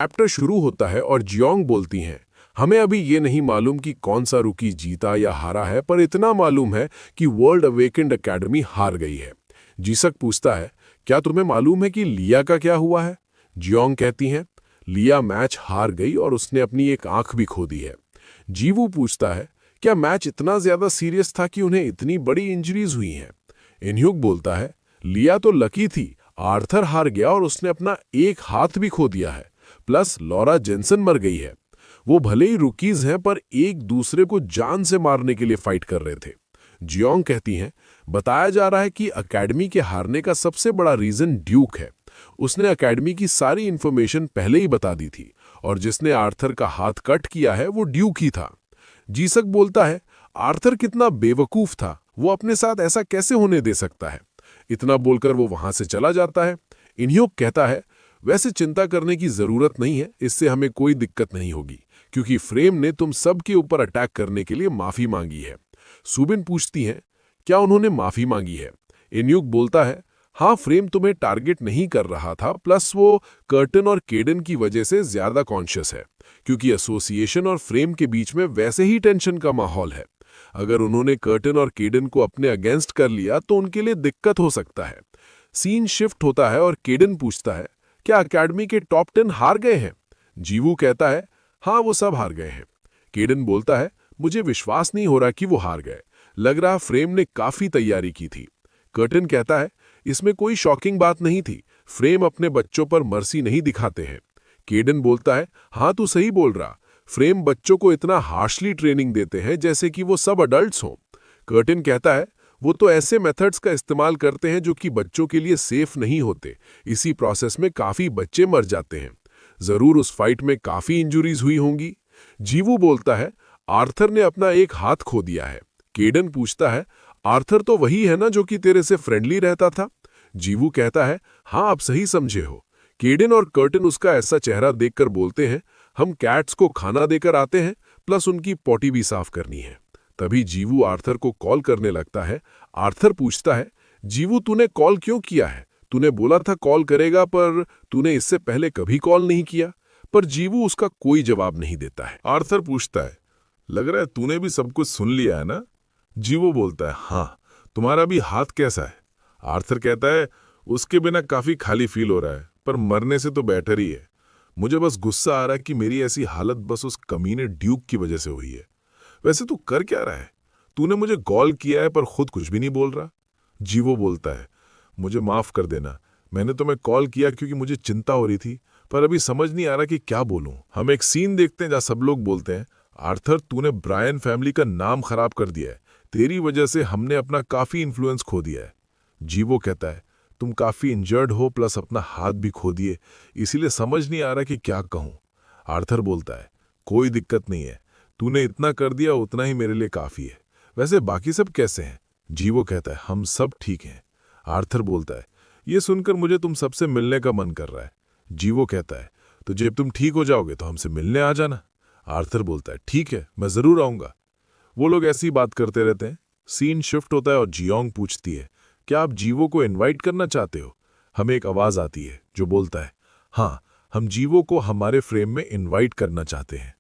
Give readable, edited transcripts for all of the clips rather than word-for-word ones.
Chapter शुरू होता है और जियोंग बोलती हैं, हमें अभी ये नहीं मालूम कि कौन सा रुकी जीता या हारा है, पर इतना मालूम है कि वर्ल्ड अवेकेंड एकेडमी हार गई है। जीसक पूछता है, क्या तुम्हें मालूम है कि लिया का क्या हुआ है? जियोंग कहती हैं, लिया मैच हार गई और उसने अपनी एक आंख भी खो दी है। जीवू पूछता है, क्या मैच इतना ज्यादा सीरियस था कि उन्हें इतनी बड़ी इंजरीज हुई हैं? इनह्यूक बोलता है, लिया तो लकी थी, आर्थर हार गया और उसने अपना एक हाथ भी खो दिया है, प्लस लॉरा जेनसन मर गई है। वो भले ही रुकीज हैं, पर एक दूसरे को जान से मारने के लिए फाइट कर रहे थे। जियोंग कहती हैं, बताया जा रहा है कि अकेडमी के हारने का सबसे बड़ा रीजन ड्यूक है। उसने अकेडमी की सारी इंफॉर्मेशन पहले ही बता दी थी, और जिसने आर्थर का हाथ कट किया है वो ड्यूक ही था। जीसक बोलता है, आर्थर कितना बेवकूफ था, वो अपने साथ ऐसा कैसे होने दे सकता है? इतना बोलकर वो वहां से चला जाता है। इनह्यूक कहता है, वैसे चिंता करने की जरूरत नहीं है, इससे हमें कोई दिक्कत नहीं होगी, क्योंकि फ्रेम ने तुम सबके ऊपर अटैक करने के लिए माफी मांगी है। सुबिन पूछती हैं, क्या उन्होंने माफी मांगी है? इनह्यूक बोलता है, हाँ, फ्रेम तुम्हें टारगेट नहीं कर रहा था, प्लस वो कर्टन और केडन की वजह से ज्यादा कॉन्शियस है, क्योंकि एसोसिएशन और फ्रेम के बीच में वैसे ही टेंशन का माहौल है। अगर उन्होंने कर्टन और केडन को अपने अगेंस्ट कर लिया तो उनके लिए दिक्कत हो सकता है। सीन शिफ्ट होता है और केडन पूछता है, क्या अकेडमी के टॉप 10 हार गए हैं? जीवू कहता है, हाँ, वो सब हार गए हैं। केडन बोलता है, मुझे विश्वास नहीं हो रहा कि वो हार गए, लग रहा फ्रेम ने काफी तैयारी की थी। कर्टन कहता है, इसमें कोई शॉकिंग बात नहीं थी, फ्रेम अपने बच्चों पर मर्सी नहीं दिखाते हैं। केडन बोलता है, हाँ, तू सही बोल रहा, फ्रेम बच्चों को इतना हार्शली ट्रेनिंग देते हैं जैसे कि वो सब अडल्ट्स हों। कर्टन कहता है, वो तो ऐसे मेथड्स का इस्तेमाल करते हैं जो कि बच्चों के लिए सेफ नहीं होते, इसी प्रोसेस में काफी बच्चे मर जाते हैं। जरूर उस फाइट में काफी इंजुरीज हुई होंगी। जीवू बोलता है, आर्थर ने अपना एक हाथ खो दिया है। केडन पूछता है, आर्थर तो वही है ना जो कि तेरे से फ्रेंडली रहता था? जीवू कहता है, हाँ, आप सही समझे हो। केडन और कर्टन उसका ऐसा चेहरा देखकर बोलते हैं, हम कैट्स को खाना देकर आते हैं, प्लस उनकी पॉटी भी साफ करनी है। तभी जीवू आर्थर को कॉल करने लगता है। आर्थर पूछता है, जीवू, तूने कॉल क्यों किया है? तूने बोला था कॉल करेगा, पर तूने इससे पहले कभी कॉल नहीं किया। पर जीवू उसका कोई जवाब नहीं देता है। आर्थर पूछता है, लग रहा है तूने भी सब कुछ सुन लिया है ना? जीवो बोलता है, हाँ, तुम्हारा भी हाथ कैसा है? आर्थर कहता है, उसके बिना काफी खाली फील हो रहा है, पर मरने से तो बेटर ही है। मुझे बस गुस्सा आ रहा है कि मेरी ऐसी हालत बस उस कमीने ड्यूक की वजह से हुई है। वैसे तू कर क्या रहा है? तूने मुझे कॉल किया है पर खुद कुछ भी नहीं बोल रहा। जीवो बोलता है, मुझे माफ कर देना, मैंने तुम्हें कॉल किया क्योंकि मुझे चिंता हो रही थी, पर अभी समझ नहीं आ रहा कि क्या बोलूं। हम एक सीन देखते हैं जहां सब लोग बोलते हैं, आर्थर, तूने ब्रायन फैमिली का नाम खराब कर दिया है, तेरी वजह से हमने अपना काफी इन्फ्लुएंस खो दिया है। जीवो कहता है, तुम काफी इंजर्ड हो, प्लस अपना हाथ भी खो दिए, इसीलिए समझ नहीं आ रहा कि क्या कहूं। आर्थर बोलता है, कोई दिक्कत नहीं है, तूने इतना कर दिया उतना ही मेरे लिए काफी है। वैसे बाकी सब कैसे हैं? जीवो कहता है, हम सब ठीक हैं। आर्थर बोलता है, ये सुनकर मुझे तुम सबसे मिलने का मन कर रहा है। जीवो कहता है, तो जब तुम ठीक हो जाओगे तो हमसे मिलने आ जाना। आर्थर बोलता है, ठीक है, मैं जरूर आऊंगा। वो लोग ऐसी बात करते रहते हैं। सीन शिफ्ट होता है और जियोंग पूछती है, क्या आप जीवो को इनवाइट करना चाहते हो? हमें एक आवाज आती है जो बोलता है, हाँ, हम जीवो को हमारे फ्रेम में इनवाइट करना चाहते हैं।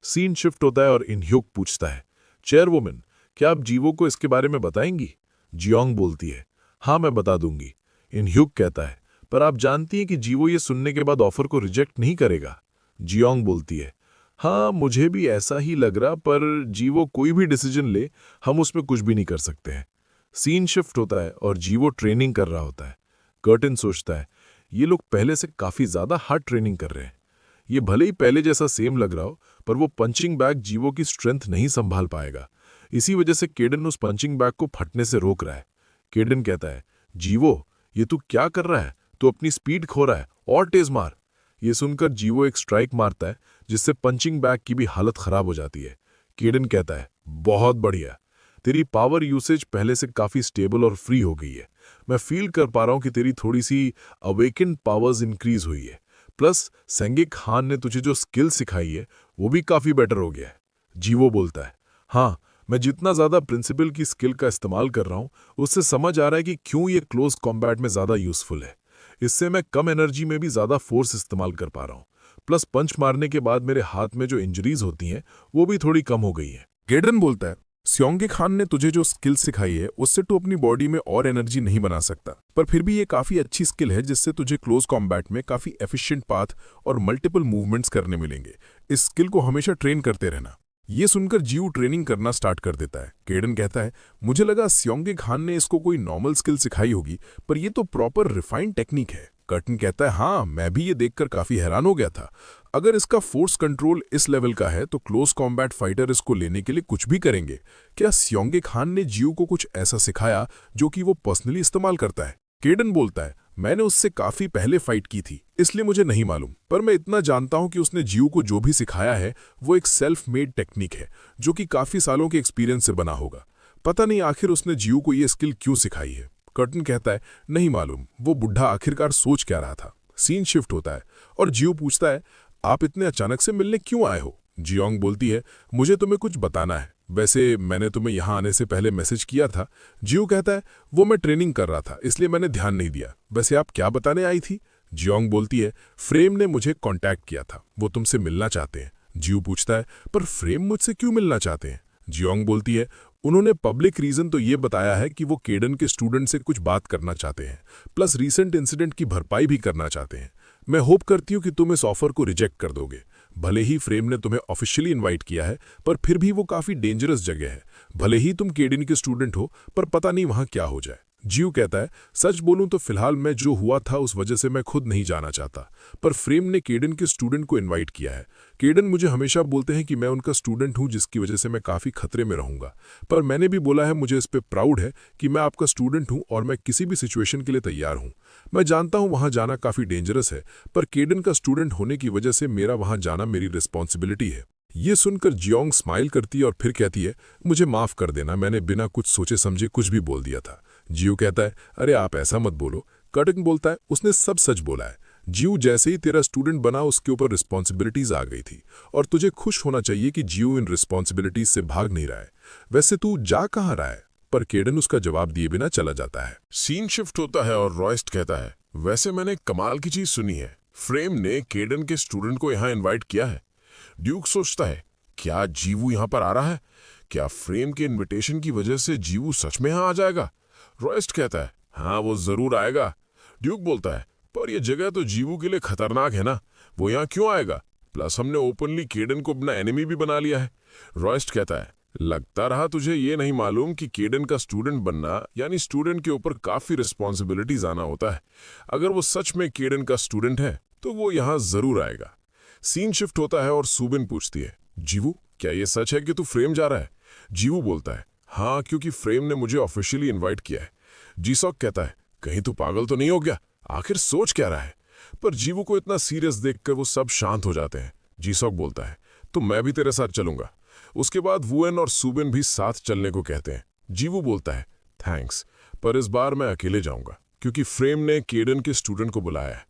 सीन शिफ्ट होता है और इनह्यूक पूछता है, चेयरवुमन, क्या आप जीवो को इसके बारे में बताएंगी? जियोंग बोलती है, हाँ, मैं बता दूंगी। इनह्यूक कहता है, पर आप जानती हैं कि जीवो ये सुनने के बाद ऑफर को रिजेक्ट नहीं करेगा। जियोंग बोलती है, हाँ, मुझे भी ऐसा ही लग रहा, पर जीवो कोई भी डिसीजन ले, हम उसमें कुछ भी नहीं कर सकते हैं। सीन शिफ्ट होता है और जीवो ट्रेनिंग कर रहा होता है। कर्टन सोचता है, ये लोग पहले से काफी ज्यादा हार्ड ट्रेनिंग कर रहे हैं। ये भले ही पहले जैसा सेम लग रहा हो, पर वो पंचिंग बैग जीवो की स्ट्रेंथ नहीं संभाल पाएगा। इसी वजह से केडन उस पंचिंग बैग को फटने से रोक रहा है। केडन कहता है, जीवो, ये तू क्या कर रहा है? तू अपनी स्पीड खो रहा है, और तेज मार। ये सुनकर जीवो एक स्ट्राइक मारता है, जिससे पंचिंग बैग की भी हालत खराब हो जाती है। केडन कहता है, बहुत बढ़िया, तेरी पावर यूसेज पहले से काफी स्टेबल और फ्री हो गई है। मैं फील कर पा रहा हूं कि तेरी थोड़ी सी अवेकेंड पावर्स इंक्रीज हुई है, प्लस सेंगिक खान ने तुझे जो स्किल सिखाई है वो भी काफी बेटर हो गया है। जीवो बोलता है, हाँ, मैं जितना ज्यादा प्रिंसिपल की स्किल का इस्तेमाल कर रहा हूं, उससे समझ आ रहा है कि क्यों ये क्लोज कॉम्बैट में ज्यादा यूजफुल है। इससे मैं कम एनर्जी में भी ज्यादा फोर्स इस्तेमाल कर पा रहा हूं। प्लस पंच मारने के बाद मेरे हाथ में जो इंजरीज होती हैं वो भी थोड़ी कम हो गई है। केडन बोलता है, स्योंगे खान ने तुझे जो स्किल सिखाई है उससे तू अपनी बॉडी में और एनर्जी नहीं बना सकता, पर फिर भी ये काफी अच्छी स्किल है जिससे तुझे क्लोज कॉम्बैट में काफी एफिशिएंट पाथ और मल्टीपल मूवमेंट्स करने मिलेंगे। इस स्किल को हमेशा ट्रेन करते रहना। ये सुनकर जीव ट्रेनिंग करना स्टार्ट कर देता है। केडन कहता है, मुझे लगा स्योंगे खान ने इसको कोई नॉर्मल स्किल सिखाई होगी, पर ये तो प्रॉपर रिफाइंड टेक्निक है। कर्टन कहता है, हाँ, मैं भी ये देखकर काफी हैरान हो गया था। अगर इसका फोर्स कंट्रोल इस लेवल का है तो क्लोज कॉम्बैट फाइटर इसको लेने के लिए कुछ भी करेंगे। क्या स्योंगे खान ने जीव को कुछ ऐसा सिखाया जो कि वो पर्सनली इस्तेमाल करता है? केडन बोलता है, मैंने उससे काफी पहले फाइट की थी, इसलिए मुझे नहीं मालूम, पर मैं इतना जानता हूं कि उसने जीव को जो भी सिखाया है वो एक सेल्फ मेड टेक्निक है जो कि काफी सालों के एक्सपीरियंस से बना होगा। पता नहीं आखिर उसने जीव को ये स्किल क्यों सिखाई है। कर्टन कहता है, नहीं मालूम, वो बुढ़ा आखिरकार सोच क्या रहा था। सीन शिफ्ट होता है और जीव पूछता है, आप इतने अचानक से मिलने क्यों आए हो? जियोंग बोलती है, मुझे तुम्हें कुछ बताना है। वैसे मैंने तुम्हें यहाँ आने से पहले मैसेज किया था। जियो कहता है, वो मैं ट्रेनिंग कर रहा था इसलिए मैंने ध्यान नहीं दिया। वैसे आप क्या बताने आई थी? जियोंग बोलती है, फ्रेम ने मुझे कांटेक्ट किया था, वो तुमसे मिलना चाहते हैं। जियो पूछता है, पर फ्रेम मुझसे क्यों मिलना चाहते हैं? जियोंग बोलती है, उन्होंने पब्लिक रीजन तो ये बताया है कि वो केडन के स्टूडेंट से कुछ बात करना चाहते हैं, प्लस रीसेंट इंसिडेंट की भरपाई भी करना चाहते हैं। मैं होप करती हूँ कि तुम इस ऑफर को रिजेक्ट कर दोगे। भले ही फ्रेम ने तुम्हें ऑफिशियली इनवाइट किया है, पर फिर भी वो काफी डेंजरस जगह है। भले ही तुम केडन के स्टूडेंट हो, पर पता नहीं वहां क्या हो जाए। जियो कहता है, सच बोलूं तो फिलहाल मैं जो हुआ था उस वजह से मैं खुद नहीं जाना चाहता, पर फ्रेम ने केडन के स्टूडेंट को इनवाइट किया है। केडन मुझे हमेशा बोलते हैं कि मैं उनका स्टूडेंट हूं, जिसकी वजह से मैं काफी खतरे में रहूंगा, पर मैंने भी बोला है मुझे इस पे प्राउड है कि मैं आपका स्टूडेंट हूं और मैं किसी भी सिचुएशन के लिए तैयार हूं। मैं जानता हूं वहां जाना काफी डेंजरस है, पर केडन का स्टूडेंट होने की वजह से मेरा वहां जाना मेरी रिस्पॉन्सिबिलिटी है। ये सुनकर जियोंग स्माइल करती है और फिर कहती है, मुझे माफ कर देना, मैंने बिना कुछ सोचे समझे कुछ भी बोल दिया था। जियो कहता है, अरे आप ऐसा मत बोलो। कर्टन बोलता है, उसने सब सच बोला है। जियो जैसे ही तेरा स्टूडेंट बना उसके ऊपर रिस्पॉन्सिबिलिटीज आ गई थी, और तुझे खुश होना चाहिए कि जियो इन रिस्पॉन्सिबिलिटीज से भाग नहीं रहा है। वैसे तू जा कहाँ रहा है? पर केडन उसका जवाब दिए बिना चला जाता है। सीन शिफ्ट होता है और रॉयस्ट कहता है, वैसे मैंने कमाल की चीज सुनी है, फ्रेम ने केडन के स्टूडेंट को यहाँ इनवाइट किया है। ड्यूक सोचता है, क्या जीवू यहाँ पर आ रहा है? क्या फ्रेम के इनविटेशन की वजह से जीवू सच में यहाँ आ जाएगा? रॉयस्ट कहता है, हाँ वो जरूर आएगा। ड्यूक बोलता है, पर यह जगह तो जीवू के लिए खतरनाक है ना, वो यहाँ क्यों आएगा? प्लस हमने ओपनली केडन को अपना एनिमी भी बना लिया है। रॉयस्ट कहता है, लगता रहा तुझे ये नहीं मालूम कि केडन का स्टूडेंट बनना यानी स्टूडेंट के ऊपर काफी रिस्पॉन्सिबिलिटीज आना होता है। अगर वो सच में केडन का स्टूडेंट है तो वो यहाँ जरूर आएगा। सीन शिफ्ट होता है और सुबिन पूछती है, जीवू क्या ये सच है कि तू फ्रेम जा रहा है? जीवू बोलता है, हाँ, क्योंकि फ्रेम ने मुझे ऑफिशियली इनवाइट किया है। जीसॉक कहता है, कहीं तू पागल तो नहीं हो गया? आखिर सोच क्या रहा है? पर जीवू को इतना सीरियस देखकर वो सब शांत हो जाते हैं। जीसॉक बोलता है, तो मैं भी तेरे साथ चलूंगा। उसके बाद वुएन और सुबिन भी साथ चलने को कहते हैं। जीवू बोलता है, थैंक्स, पर इस बार मैं अकेले जाऊंगा क्योंकि फ्रेम ने केडन के स्टूडेंट को बुलाया है।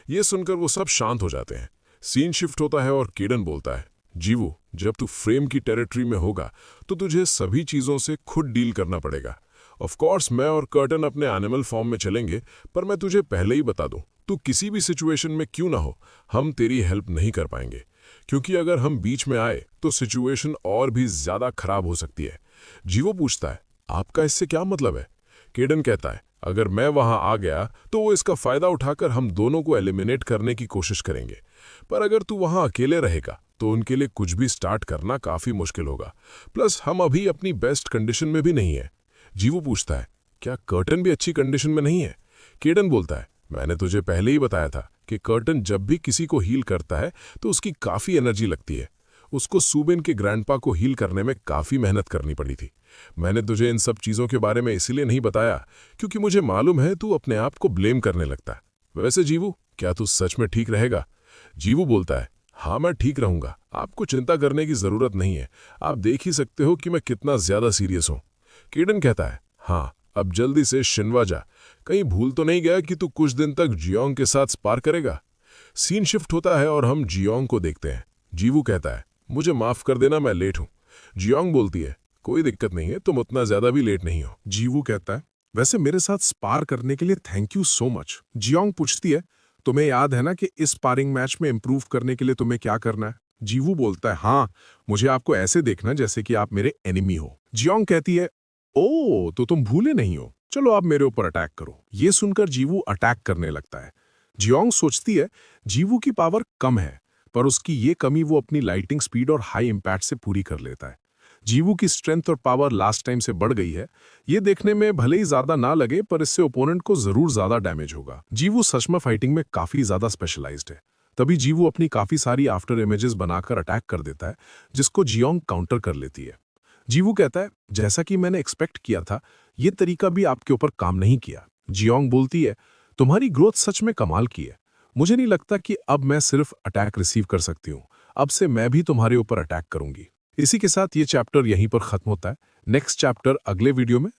ये सुनकर वो सब शांत हो जाते हैं। सीन शिफ्ट होता है और केडन बोलता है, जीवू जब तू फ्रेम की टेरिटरी में होगा तो तुझे सभी चीजों से खुद डील करना पड़ेगा। ऑफ कोर्स मैं और कर्टन अपने एनिमल फॉर्म में चलेंगे, पर मैं तुझे पहले ही बता दूं, तू किसी भी सिचुएशन में क्यों ना हो, हम तेरी हेल्प नहीं कर पाएंगे, क्योंकि अगर हम बीच में आए तो सिचुएशन और भी ज्यादा खराब हो सकती है। जीवो पूछता है, आपका इससे क्या मतलब है? केडन कहता है, अगर मैं वहां आ गया तो वो इसका फायदा उठाकर हम दोनों को एलिमिनेट करने की कोशिश करेंगे, पर अगर तू वहां अकेले रहेगा तो उनके लिए कुछ भी स्टार्ट करना काफी मुश्किल होगा। प्लस हम अभी अपनी बेस्ट कंडीशन में भी नहीं है। जीवो पूछता है, क्या कर्टन भी अच्छी कंडीशन में नहीं है? केडन बोलता है, मैंने तुझे पहले ही बताया था कि कर्टन जब भी किसी को हील करता है तो उसकी काफी एनर्जी लगती है। उसको सुबिन के ग्रैंडपा को हील करने में काफी मेहनत करनी पड़ी थी। मैंने तुझे इन सब चीजों के बारे में इसलिए नहीं बताया क्योंकि मुझे मालूम है तू अपने आप को ब्लेम करने लगता है। वैसे जीवू, क्या तू सच में ठीक रहेगा? जीवू बोलता है, हाँ मैं ठीक रहूंगा, आपको चिंता करने की जरूरत नहीं है, आप देख ही सकते हो कि मैं कितना ज्यादा सीरियस हूं। केडन कहता है, हाँ अब जल्दी से शिनवा जा, कहीं भूल तो नहीं गया कि तू कुछ दिन तक जियोंग के साथ स्पार करेगा? सीन शिफ्ट होता है और हम जियोंग को देखते हैं। जीवू कहता है, मुझे माफ कर देना, मैं लेट हूं। जियोंग बोलती है, कोई दिक्कत नहीं है, तुम उतना ज्यादा भी लेट नहीं हो। जीवू कहता है, वैसे मेरे साथ स्पार करने के लिए thank you so much. Jeong पूछती है, तुम्हें याद है ना कि इस स्पारिंग मैच में इंप्रूव करने के लिए तुम्हें क्या करना है? जीवू बोलता है, हाँ, मुझे आपको ऐसे देखना जैसे कि आप मेरे एनिमी हो। जियोंग कहती है, ओ, तो तुम भूले नहीं हो, चलो आप मेरे ऊपर अटैक करो। ये सुनकर जीवू अटैक करने लगता है। जियोंग सोचती है, जीवू की पावर कम है, पर उसकी ये कमी वो अपनी लाइटिंग स्पीड और हाई इम्पैक्ट से पूरी कर लेता है। जीवू की स्ट्रेंथ और पावर लास्ट टाइम से बढ़ गई है। ये देखने में भले ही ज्यादा ना लगे, पर इससे ओपोनेंट को जरूर ज्यादा डैमेज होगा। जीवू सच में फाइटिंग में काफी ज्यादा स्पेशलाइज्ड है। तभी जीवू अपनी काफी सारी आफ्टर इमेजेस बनाकर अटैक कर देता है, जिसको जियोंग काउंटर कर लेती है। जीवू कहता है, जैसा कि मैंने एक्सपेक्ट किया था, ये तरीका भी आपके ऊपर काम नहीं किया। जियोंग बोलती है, तुम्हारी ग्रोथ सच में कमाल की है। मुझे नहीं लगता कि अब मैं सिर्फ अटैक रिसीव कर सकती हूँ, अब से मैं भी तुम्हारे ऊपर अटैक करूंगी। इसी के साथ ये चैप्टर यहीं पर खत्म होता है। नेक्स्ट चैप्टर अगले वीडियो में